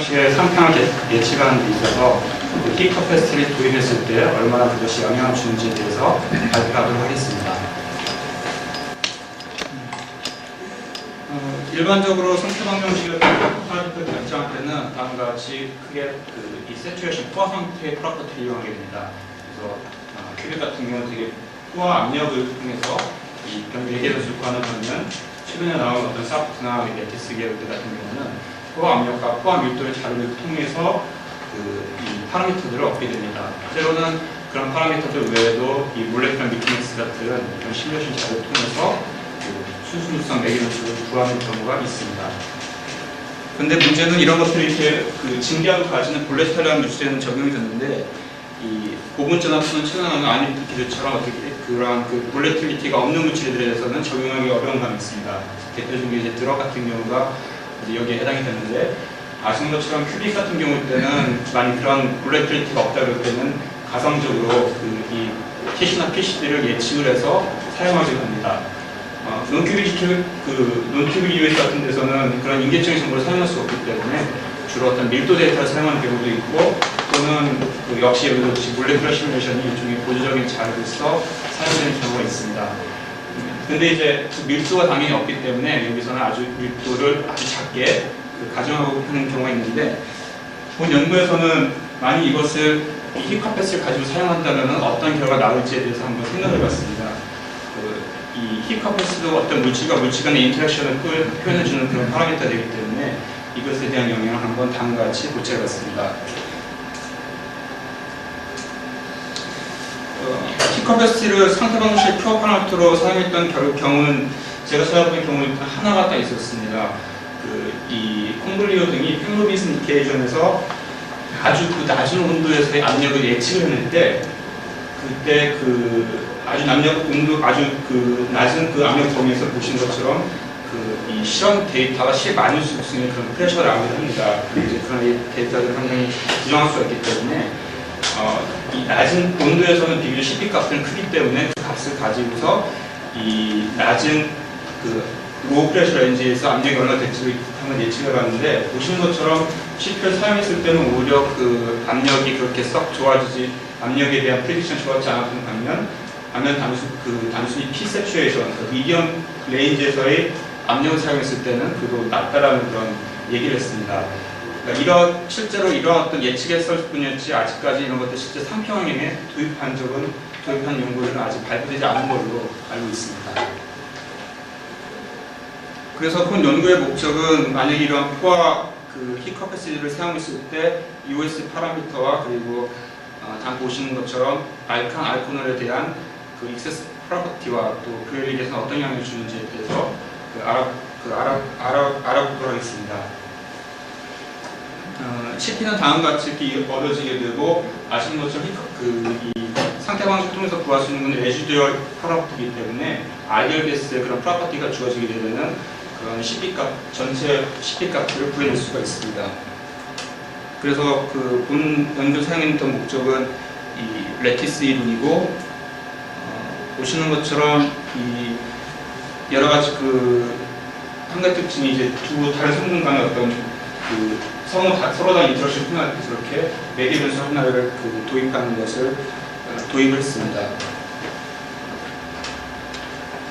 방식의 상평을 예측하는 데 있어서 힙 커패시티를 도입했을 때 얼마나 그것이 영향을 주는지에 대해서 발표하도록 하겠습니다. 일반적으로 상태방 형식을 결정할 때는 다음과 같이 크게 이 세츄에이션 포화 상태의 프로퍼티를 이용하게 됩니다. 그래서 큐빅 같은 경우는 되게 포화 압력을 통해서 이 매개변수를 구하는 반면 최근에 나온 어떤 사프트나 레티스 계열들 같은 경우는 포화 압력과 포화 밀도의 자료를 통해서 이 파라미터들을 얻게 됩니다. 때로는 그런 파라미터들 외에도 이 몰레큘러 미케닉스 같은 이런 시뮬레이션 자료를 통해서 순수물성 매개변수를 구하는 경우가 있습니다. 근데 문제는 이런 것들이 이렇게 징계하고 가지는 볼레스타라는 뉴스에는 적용이 됐는데 이 고분자나 또는 최근에 나온 아니메틱 기술처럼 어떻게 그러한 볼레틸리티가 없는 물질에 대해서는 적용하기 어려운 감이 있습니다. 대표적인 게 드럭 같은 경우가 여기에 해당이 되는데 아시는 것처럼 큐빅 같은 경우 때는 많이 그런 볼레틸리티가 없다 그럴 때는 가상적으로 이 TC나 PC들을 예측을 해서 사용하게 됩니다. 논큐빅 US 같은 데서는 그런 인계적인 정보를 사용할 수 없기 때문에 주로 어떤 밀도 데이터를 사용하는 경우도 있고 또는 역시 여기도 몰레큘러 시뮬레이션이 일종의 보조적인 자료로서 사용되는 경우가 있습니다. 근데 이제 밀도가 당연히 없기 때문에 여기서는 아주 밀도를 아주 작게 가정하고 하는 경우가 있는데 본 연구에서는 만약 이것을 이 힙카패스를 가지고 사용한다면 어떤 결과가 나올지에 대해서 한번 생각해 봤습니다. 이 힙카패스도 어떤 물질과 물질 간의 인터랙션을 표현해주는 그런 파라미터가 되기 때문에 이것에 대한 영향을 한번 다음과 같이 고찰해봤습니다. 힙카패시티를 상태 방식의 큐어 파라미터로 사용했던 경우는 제가 찾아본 경우는 하나가 딱 있었습니다. 이 콩블리오 등이 팽로비슨 이케이션에서 아주 낮은 온도에서의 압력을 예측을 했을 때 그때 아주 낮은 압력 범위에서 보신 것처럼 이 실험 데이터가 실마이너스의 그런 프레셔가 나오게 합니다. 이제 그런 데이터를 상당히 부정할 수가 있기 때문에 이 낮은 온도에서는 비교적 CP 값은 크기 때문에 그 값을 가지고서 이 낮은 로우 프레셔 렌지에서 압력이 얼마나 될지 한번 예측해 봤는데 보시는 것처럼 CP를 사용했을 때는 오히려 압력이 그렇게 썩 좋아지지 압력에 대한 프레딕션 좋았지 않았던 반면 단순히 P 세츄에이션, 미디엄 레인지에서의 압력을 사용했을 때는 그래도 낮다라는 그런 얘기를 했습니다. 그러니까 실제로 이런 어떤 예측했을 뿐이었지 아직까지 이런 것들 실제 상평형에 도입한 연구는 아직 발표되지 않은 걸로 알고 있습니다. 그래서 본 연구의 목적은 만약에 이런 포화 힙커패시티를 사용했을 때 US 파라미터와 그리고 다 보시는 것처럼 알칸, 알코놀에 대한 익세스 프로퍼티와 또 그에 대해서 어떤 영향을 주는지에 대해서 알아보도록 하겠습니다. CP는 다음과 같이 이렇게 얻어지게 되고 아시는 것처럼 이 상태 방식을 통해서 구할 수 있는 건 레지듀얼 프로퍼티이기 때문에 아이디얼 게스의 그런 프로퍼티가 주어지게 되면 그런 CP 값, 전체 CP 값을 구해낼 수가 있습니다. 그래서 본 연구 사용했던 목적은 이 레티스 이론이고 보시는 것처럼 이 여러 가지 한 가지 특징이 이제 두 다른 성분 간의 어떤 서로 다른 인터랙션 통해서 이렇게 매개변수 하나를 도입하는 것을 도입을 했습니다.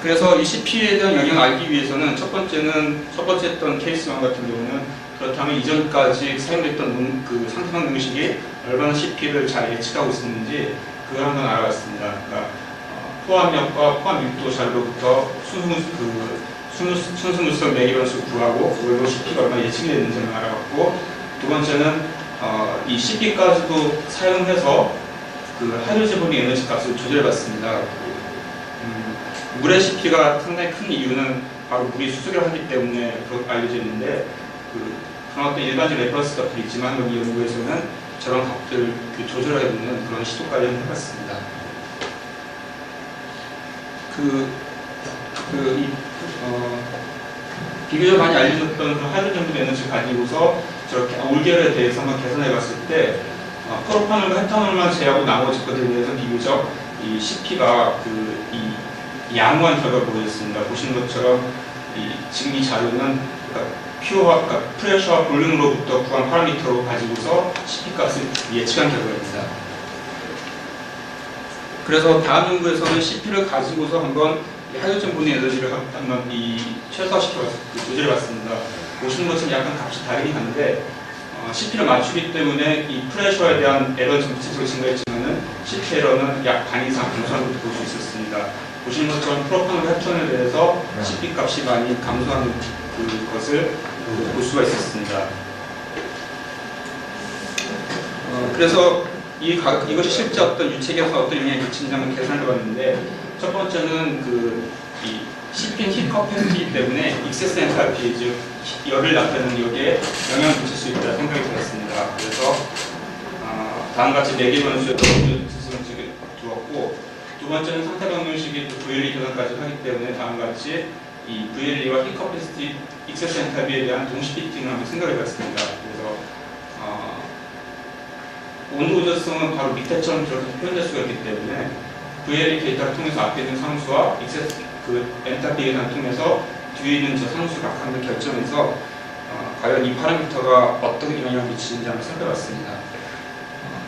그래서 이 CP에 대한 영향을 알기 위해서는 첫 번째 했던 케이스 1 같은 경우는 그렇다면 이전까지 사용됐던 상태방 공식이 얼마나 CP를 잘 예측하고 있었는지 그걸 한번 알아봤습니다. 그러니까 포함력과 포함밀도 자료로부터 순수물성 매개변수 구하고 그걸로 CP가 얼마나 예측이 됐는지를 알아봤고 두 번째는 이 CP까지도 사용해서 하이드로제본의 에너지 값을 조절해봤습니다. 물의 CP가 상당히 큰 이유는 바로 물이 수소를 하기 때문에 알려져 있는데 그런 어떤 일반적 레퍼런스 값들이 있지만 여기 연구에서는 저런 값들 조절해보는 그런 시도까지 해봤습니다. 비교적 많이 알려졌던 하이드로젠 에너지를 가지고서 저렇게 올계열에 대해서 한번 계산해봤을 때 프로파놀과 헨타놀만 제외하고 나머지 것들에 대해서 비교적 이 CP가 이 양호한 결과를 보여줬습니다. 보시는 것처럼 지금 이 자료는 Q와 프레셔와 볼륨으로부터 구한 파라미터로 가지고서 CP 값을 예측한 결과입니다. 그래서 다음 연구에서는 CP를 가지고서 한번 하이드로젠 본의 에너지를 한번 최소화시켜 조절해봤습니다. 보시는 것처럼 약간 값이 다르긴 한데 CP를 맞추기 때문에 이 프레셔에 대한 에러는 전체적으로 증가했지만은 CP 에러는 약 반 이상 감소하는 것을 볼 수 있었습니다. 보시는 것처럼 프로판과 헤프톤에 대해서 CP 값이 많이 감소하는 것을 볼 수가 있었습니다. 그래서 이것이 실제 어떤 유체계에서 어떤 영향을 미치는지 한번 계산해 봤는데, 첫 번째는 이 CP는 히 커패시티 때문에 익세스 엔탈피, 즉 열을 나타내는 여기에 영향을 미칠 수 있다 생각이 들었습니다. 그래서 다음과 같이 4개 변수에 스스로 두었고, 두 번째는 상태 방정식이 VLE 계산까지 하기 때문에 다음과 같이 이 VLE와 히 커패시티 익세스 엔탈피에 대한 동시 피팅을 한번 생각해 봤습니다. 그래서 온도 우저성은 바로 밑에처럼 저렇게 표현될 수가 있기 때문에 VLE 데이터를 통해서 앞에 있는 상수와 익세스 엔탈피 계산을 통해서 뒤에 있는 저 상수 각각을 결정해서 과연 이 파라미터가 어떤 영향을 미치는지 한번 살펴봤습니다.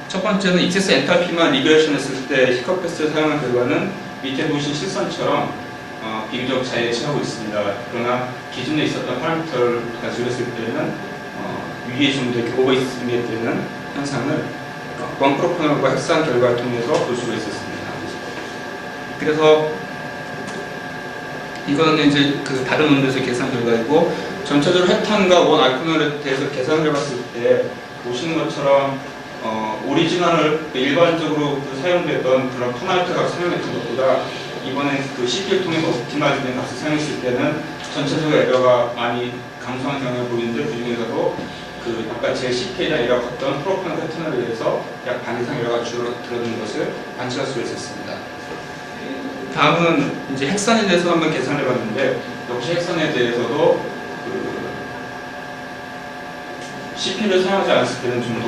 첫 번째는 익세스 엔탈피만 리그레이션 했을 때 히커패스를 사용한 결과는 밑에 보신 실선처럼 비교적 잘 예측하고 있습니다. 그러나 기존에 있었던 파라미터를 가지고 했을 때는 위에 좀 더 이렇게 오버있음에 되는 현상을 원프로파놀과 헥산 결과를 통해서 볼 수가 있었습니다. 그래서 이거는 이제 다른 원도에서 계산 결과이고, 전체적으로 헤탄과 원 알코놀에 대해서 계산을 해봤을 때 보시는 것처럼 오리지널을 일반적으로 사용되던 그런 파라미터가 사용했던 것보다 이번에 CP를 통해서 옵티마이즈된 값을 사용했을 때는 전체적으로 에러가 많이 감소한 경향을 보이는데, 그 중에서도 아까 제 CP에 대한 에러가 컸던 프로파놀 패턴에 의해서 약 반 이상 에러가 줄어드는 것을 관측할 수가 있었습니다. 다음은 이제 헥산에 대해서 한번 계산해 봤는데, 역시 헥산에 대해서도 CP를 사용하지 않았을 때는 좀 더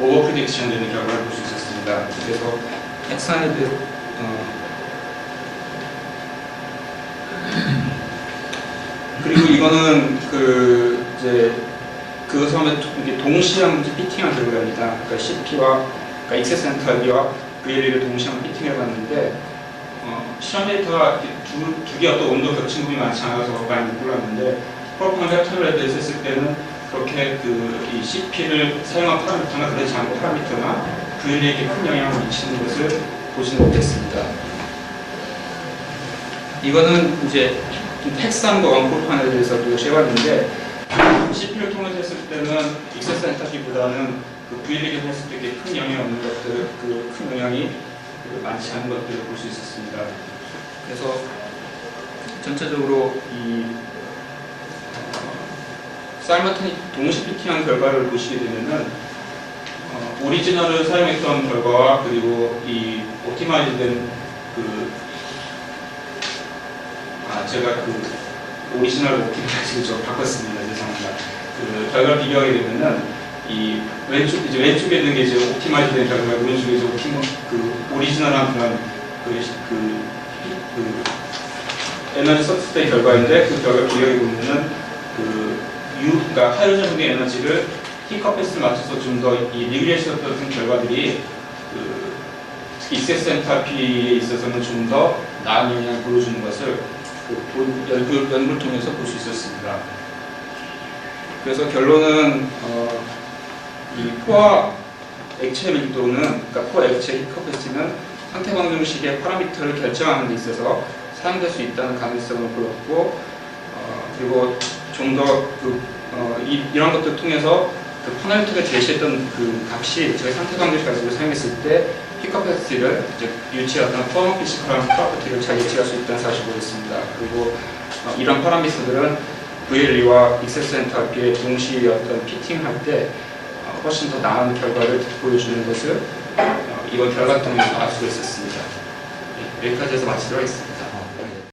오버 프리딕션 되는 결과를 볼 수 있었습니다. 그래서 헥산에 대해 그리고 이거는 그것을 하면 동시에 한번 피팅한 결과입니다. 그러니까 CP와 익세스 엔탈피와 VLE를 동시에 한번 피팅해봤는데, 실험 데이터가 두 개 어떤 온도 겹친 부분이 많지 않아서 많이 못 골랐는데, 프로파놀 패턴에 대해서 했을 때는 그렇게 이 CP를 사용한 파라미터나 그렇지 않은 파라미터나 VLE에게 큰 영향을 미치는 것을 보지는 못했습니다. 이거는 이제 헥산과 원프로판에 대해서도 해봤는데, CP를 통해서 했을 때는 익세스 엔탈피보다는 VLE에 했을 때 큰 영향이 없는 것들, 큰 영향이 많지 않은 것들을 볼 수 있었습니다. 그래서 전체적으로 이 사이머테니 동시 피팅한 결과를 보시게 되면은 오리지널을 사용했던 결과와 그리고 이 옵티마이즈된 제가 오리지널 옵티마이즈를 바꿨습니다. 죄송합니다. 결과를 비교하게 되면은 이 왼쪽에 있는 게 이제 옵티마이즈된 결과고, 오른쪽에 이제 오리지널한 그런 에너지 서스테이 결과인데, 그 결과 비교해 보면은 그러니까 하이드로젠 분의 에너지를 히커패스를 맞춰서 좀 더 이 리그레이션했던 결과들이 특히 익세스 엔탈피에 있어서는 좀 더 나은 영향을 보여주는 것을 연구를 통해서 볼 수 있었습니다. 그래서 결론은 이 포화 액체 밀도는, 그러니까 포화 액체 히커패시티는 상태 방정식의 파라미터를 결정하는 데 있어서 사용될 수 있다는 가능성을 보였고, 그리고 좀 더 이런 것들을 통해서 파라미터가 제시했던 값이 저희 상태 방정식 가지고 사용했을 때 히커패시티를 유치했던 포화 피지컬한 프로퍼티를 잘 예측할 수 있다는 사실을 보였습니다. 그리고 이런 파라미터들은 VLE와 익세스 엔탈피의 동시에 어떤 피팅할 때 훨씬 더 나은 결과를 보여주는 것을 이번 결과 통해서 알 수가 있었습니다. 여기까지 해서 마치도록 하겠습니다.